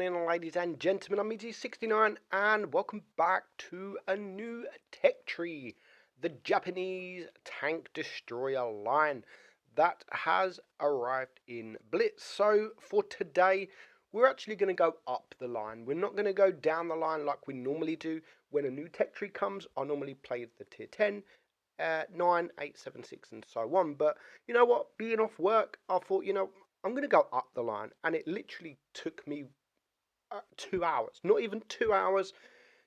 morning, ladies and gentlemen. I'm Meadsy69 and welcome back to a new tech tree, the Japanese tank destroyer line that has arrived in Blitz. So for today, we're actually going to go up the line. We're not going to go down the line like we normally do. When a new tech tree comes, I normally play the tier 10, 9, 8, 7, 6 and so on. But you know what, being off work, I thought, I'm going to go up the line, and it literally took me 2 hours, not even 2 hours,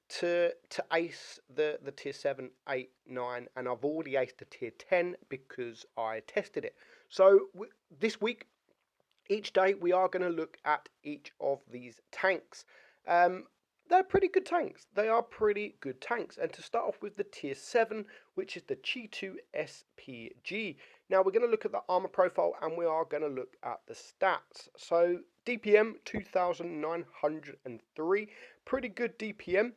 to ace the tier 7, 8, 9, and I've already aced the tier 10 because I tested it. So this week, each day, we are going to look at each of these tanks. They're pretty good tanks. They are pretty good tanks. And to start off with the tier 7, which is the Chi-2 SPG. Now we're going to look at the armor profile and we are going to look at the stats. So DPM 2903, pretty good DPM.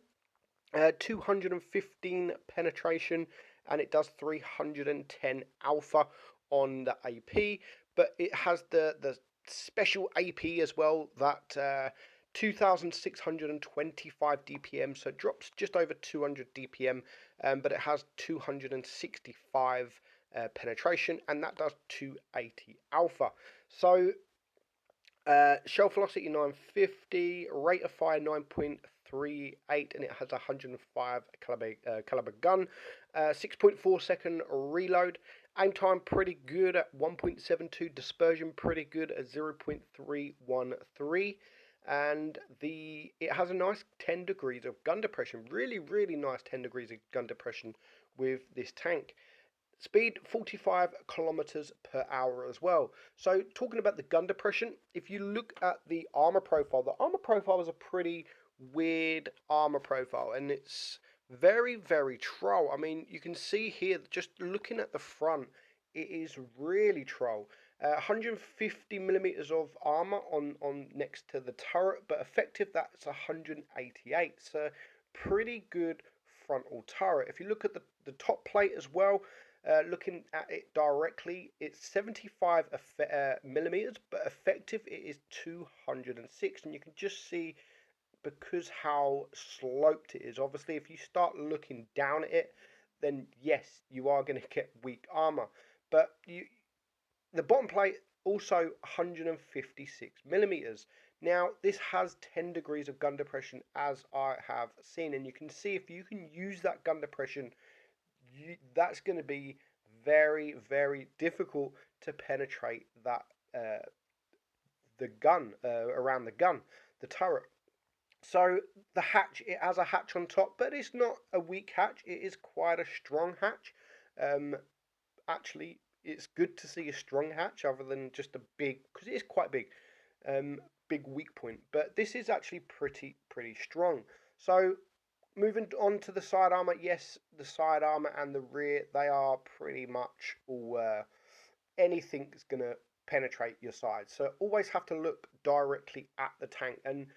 215 penetration, and it does 310 alpha on the AP, but it has the special AP as well, that 2625 DPM, so it drops just over 200 DPM, but it has 265 penetration, and that does 280 alpha. So shell velocity 950, rate of fire 9.38, and it has 105 caliber gun, 6.4 second reload, aim time pretty good at 1.72, dispersion pretty good at 0.313, and it has a nice 10 degrees of gun depression, really nice 10 degrees of gun depression with this tank. Speed 45 kilometers per hour as well. So talking about the gun depression, if you look at the armor profile is a pretty weird armor profile, and it's very troll. I mean, you can see here, just looking at the front, it is really troll. 150 millimeters of armor on next to the turret, but effective that's 188. So pretty good frontal turret. If you look at the top plate as well, looking at it directly, it's 75 millimeters, but effective it is 206, and you can just see because how sloped it is. Obviously, if you start looking down at it, then yes, you are going to get weak armor. But the bottom plate also 156 millimeters. Now this has 10 degrees of gun depression, as I have seen, and you can see if you can use that gun depression, that's going to be very difficult to penetrate that the gun, around the gun, the turret. So the hatch, it has a hatch on top, but it's not a weak hatch. It is quite a strong hatch. Actually, it's good to see a strong hatch other than just a big, because it is quite big, big weak point. But this is actually pretty strong. So moving on to the side armor, yes, the side armor and the rear, they are pretty much all, anything's going to penetrate your side. So always have to look directly at the tank. And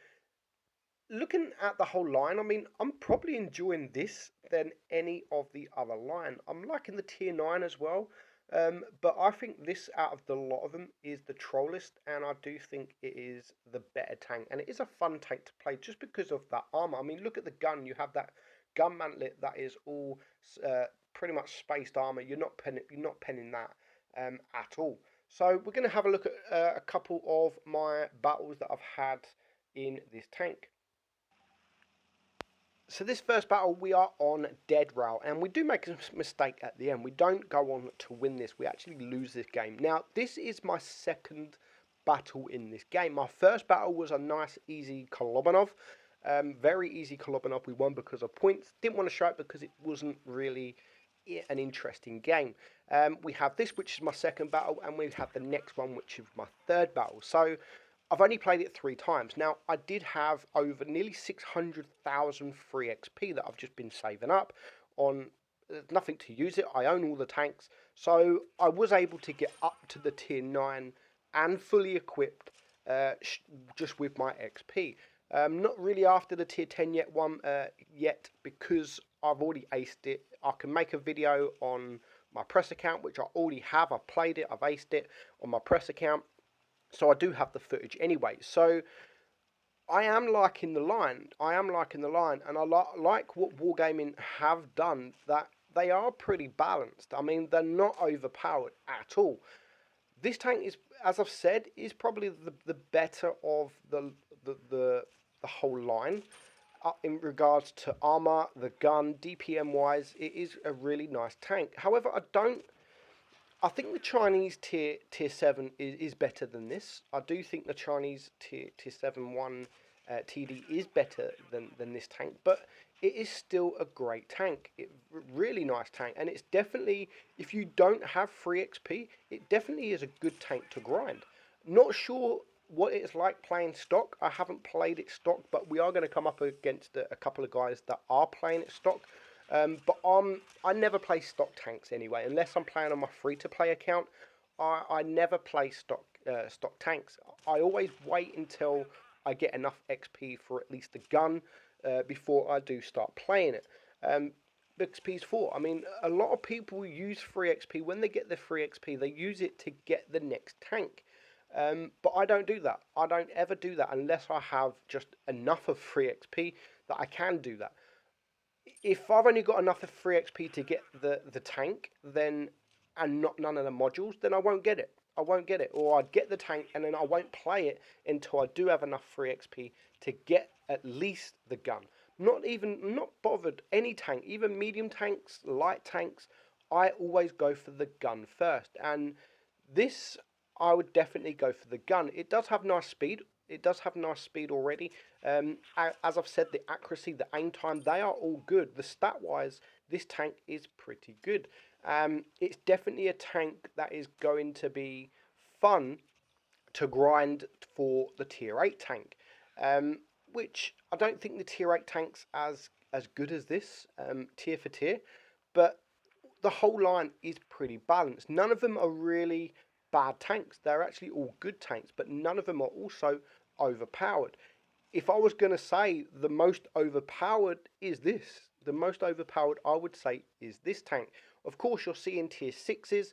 looking at the whole line, I mean, I'm probably enjoying this than any of the other line. I'm liking the tier 9 as well. But I think this, out of the lot of them, is the trollest, and I do think it is the better tank, and it is a fun tank to play just because of that armor. I mean, look at the gun. You have that gun mantlet that is all pretty much spaced armor. You're not penning that at all. So we're going to have a look at a couple of my battles that I've had in this tank. So this first battle, we are on dead rail, and we do make a mistake at the end. We don't go on to win this. We actually lose this game. Now, this is my second battle in this game. My first battle was a nice, easy Kolobanov. Very easy Kolobanov. We won because of points. Didn't want to show it because it wasn't really an interesting game. We have this, which is my second battle, and we have the next one, which is my third battle. So I've only played it 3 times. Now, I did have over nearly 600,000 free XP that I've just been saving up on. Nothing to use it. I own all the tanks. So I was able to get up to the tier 9 and fully equipped just with my XP. Not really after the tier 10 yet because I've already aced it. I can make a video on my press account, which I already have. I've played it. I've aced it on my press account. So I do have the footage anyway. So I am liking the line. I am liking the line, and I like what Wargaming have done. That they are pretty balanced. I mean, they're not overpowered at all. This tank is, as I've said, is probably the better of the whole line. In regards to armor, the gun, DPM wise, it is a really nice tank. However, I think the Chinese tier 7 is better than this. I do think the Chinese tier 7 1 TD is better than this tank, but it is still a great tank. Really nice tank, and it's definitely, if you don't have free XP, it definitely is a good tank to grind. Not sure what it's like playing stock. I haven't played it stock, but we are going to come up against a couple of guys that are playing it stock. But I never play stock tanks anyway, unless I'm playing on my free-to-play account. I never play stock tanks. I always wait until I get enough XP for at least a gun before I do start playing it. XP is 4. I mean, a lot of people use free XP. When they get their free XP, they use it to get the next tank. But I don't do that. I don't ever do that unless I have just enough of free XP that I can do that. If I've only got enough of free XP to get the tank, then and not none of the modules, then I won't get it. I won't get it, or I'd get the tank and then I won't play it until I do have enough free XP to get at least the gun. Not bothered any tank, even medium tanks, light tanks. I always go for the gun first, and this I would definitely go for the gun. It does have nice speed. It does have nice speed already. As I've said, the accuracy, the aim time, they are all good. The stat-wise, this tank is pretty good. It's definitely a tank that is going to be fun to grind for the tier 8 tank. Which I don't think the tier 8 tank's as good as this, tier for tier. But the whole line is pretty balanced. None of them are really bad tanks. They're actually all good tanks, but none of them are also overpowered. If I was going to say the most overpowered is this, the most overpowered I would say is this tank. Of course, you're seeing tier 6s,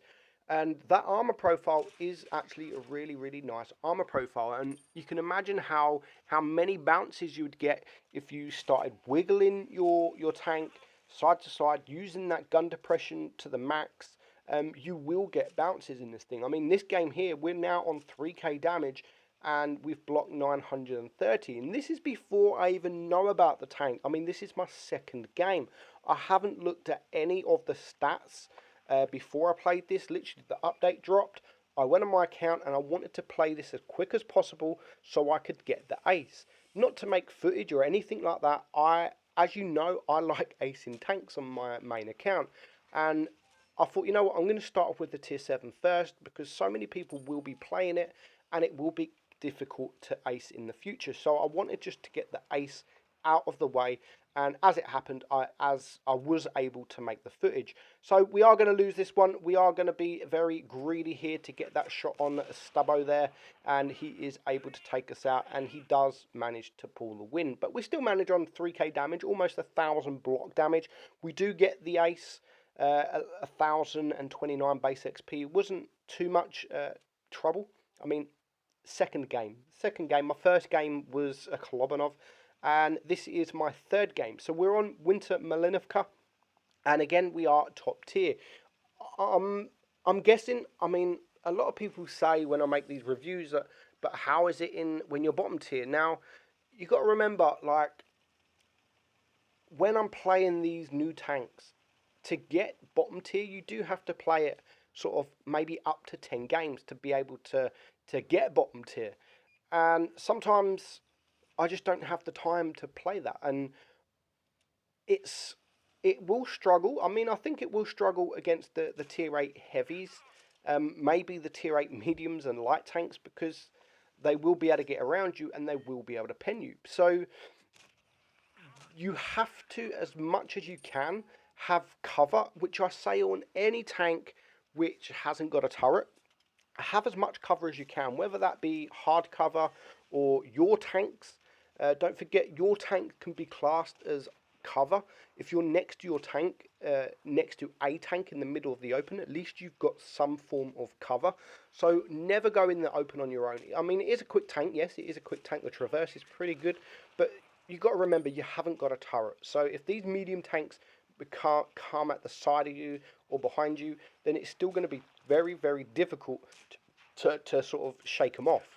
and that armor profile is actually a really nice armor profile, and you can imagine how many bounces you would get if you started wiggling your tank side to side, using that gun depression to the max. You will get bounces in this thing. I mean, this game here, we're now on 3k damage, and we've blocked 930, and this is before I even know about the tank. I mean, this is my second game. I haven't looked at any of the stats before I played this. Literally, the update dropped. I went on my account, and I wanted to play this as quick as possible so I could get the ace. Not to make footage or anything like that. As you know, I like acing tanks on my main account, and I thought, you know what, I'm going to start off with the tier 7 first, because so many people will be playing it, and it will be difficult to ace in the future. So I wanted just to get the ace out of the way, and as it happened, I was able to make the footage. So we are going to lose this one. We are going to be very greedy here to get that shot on Stubbo there, and he is able to take us out, and he does manage to pull the win. But we still manage on 3k damage, almost 1,000 block damage. We do get the ace. 1,029 base XP wasn't too much trouble. I mean, second game. My first game was a Kolobanov, and this is my third game. So we're on Winter Malinovka, and again we are top tier. I'm guessing. I mean, a lot of people say when I make these reviews that, but how is it in when you're bottom tier? Now, you got to remember, like, when I'm playing these new tanks, to get bottom tier, you do have to play it sort of maybe up to 10 games to be able to get bottom tier. And sometimes I just don't have the time to play that. And it will struggle. I mean, I think it will struggle against the tier 8 heavies. Maybe the tier 8 mediums and light tanks, because they will be able to get around you and they will be able to pen you. So you have to, as much as you can, have cover, which I say on any tank which hasn't got a turret. Have as much cover as you can, whether that be hard cover or your tanks. Don't forget, your tank can be classed as cover. If you're next to your tank, next to a tank in the middle of the open, at least you've got some form of cover. So never go in the open on your own. I mean, it is a quick tank. Yes, it is a quick tank. The traverse is pretty good, but you've got to remember you haven't got a turret. So if these medium tanks can't come at the side of you or behind you, then it's still going to be very, very difficult to sort of shake them off.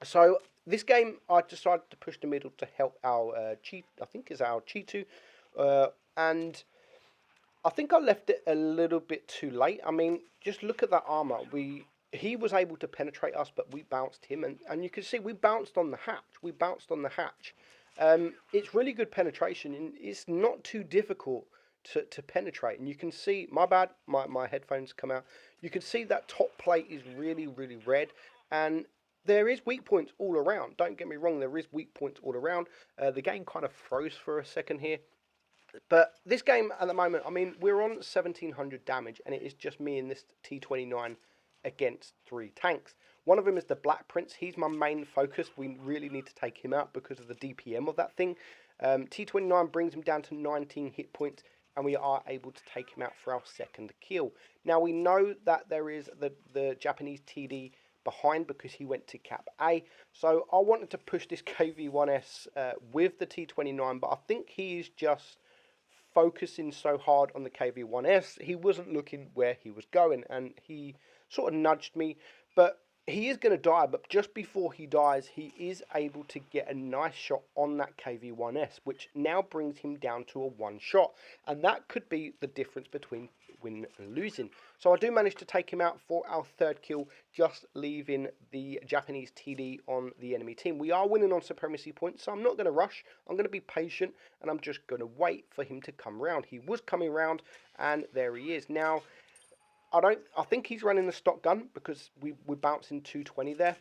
So this game, I decided to push the middle to help our I think is our Cheetu, and I think I left it a little bit too late. I mean, just look at that armor. He was able to penetrate us, but we bounced him, and you can see we bounced on the hatch. We bounced on the hatch. It's really good penetration, and it's not too difficult to penetrate. And you can see, my bad, my headphones come out. You can see that top plate is really, really red, and there is weak points all around. Don't get me wrong, there is weak points all around. The game kind of froze for a second here. But this game at the moment, I mean, we're on 1700 damage, and it is just me and this T29 against 3 tanks. One of them is the Black Prince. He's my main focus. We really need to take him out because of the DPM of that thing. T29 brings him down to 19 hit points, and we are able to take him out for our second kill. Now, we know that there is the Japanese TD behind because he went to cap A. So I wanted to push this KV-1S with the T29, but I think he is just focusing so hard on the KV-1S, he wasn't looking where he was going, and he sort of nudged me. But he is going to die, but just before he dies, he is able to get a nice shot on that KV-1S, which now brings him down to a 1 shot. And that could be the difference between win and losing. So I do manage to take him out for our 3rd kill, just leaving the Japanese TD on the enemy team. We are winning on supremacy points, so I'm not going to rush. I'm going to be patient, and I'm just going to wait for him to come round. He was coming round, and there he is. Now, I think he's running the stock gun because we're bouncing 220 there,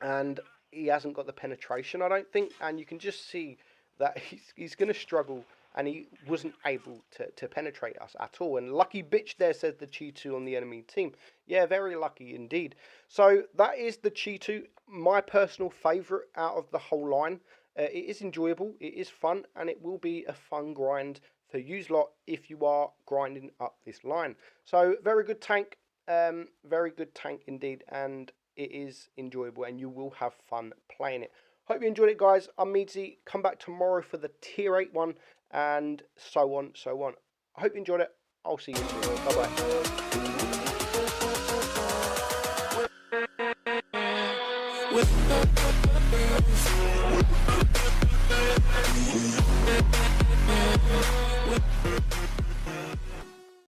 and he hasn't got the penetration, I don't think. And you can just see that he's going to struggle, and he wasn't able to penetrate us at all. And lucky bitch there, says the Cheetu on the enemy team. Yeah, very lucky indeed. So that is the Cheetu, my personal favourite out of the whole line. It is enjoyable, it is fun, and it will be a fun grind for you lot if you are grinding up this line. So very good tank, very good tank indeed, and it is enjoyable, and you will have fun playing it. Hope you enjoyed it, guys. I'm Meadsy. Come back tomorrow for the tier 8 one, and so on, so on. I hope you enjoyed it. I'll see you soon. Bye-bye.